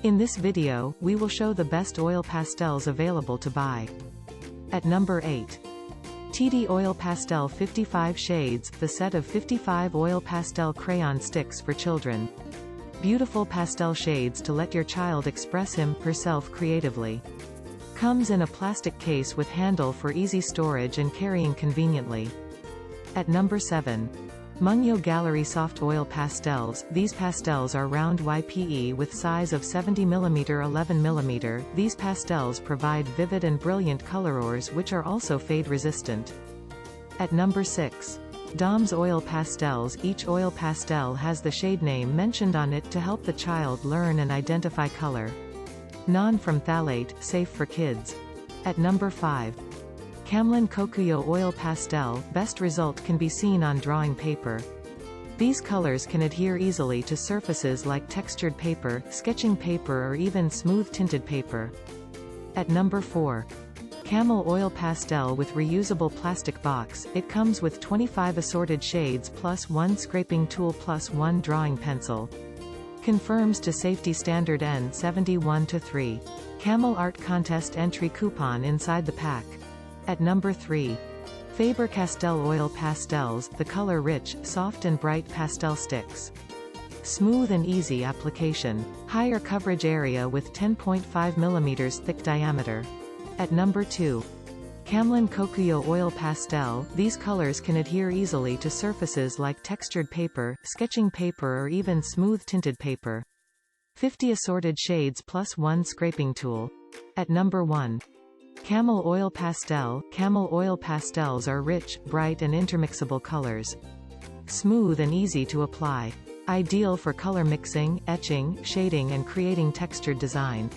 In this video, we will show the best oil pastels available to buy. At number 8. TITI Oil Pastel 55 Shades, the set of 55 oil pastel crayon sticks for children. Beautiful pastel shades to let your child express him/herself creatively. Comes in a plastic case with handle for easy storage and carrying conveniently. At number 7. Mungyo Gallery Soft Oil Pastels. These pastels are round YPE with size of 70mm 11mm. These pastels provide vivid and brilliant colors which are also fade resistant. At number 6. Dom's Oil Pastels. Each oil pastel has the shade name mentioned on it to help the child learn and identify color. Non from phthalate, safe for kids. At number 5. Camlin Kokuyo Oil Pastel. Best result can be seen on drawing paper. These colors can adhere easily to surfaces like textured paper, sketching paper or even smooth tinted paper. At number 4. Camel Oil Pastel with reusable plastic box. It comes with 25 assorted shades plus 1 scraping tool plus 1 drawing pencil. Confirms to safety standard N71-3. Camel Art Contest entry coupon inside the pack. At number 3. Faber-Castell Oil Pastels. The color rich, soft and bright pastel sticks. Smooth and easy application. Higher coverage area with 10.5mm thick diameter. At number 2. Camlin Kokuyo Oil Pastel. These colors can adhere easily to surfaces like textured paper, sketching paper or even smooth tinted paper. 50 assorted shades plus 1 scraping tool. At number 1. Camel Oil Pastel. Camel Oil Pastels are rich, bright and intermixable colors. Smooth and easy to apply. Ideal for color mixing, etching, shading and creating textured design.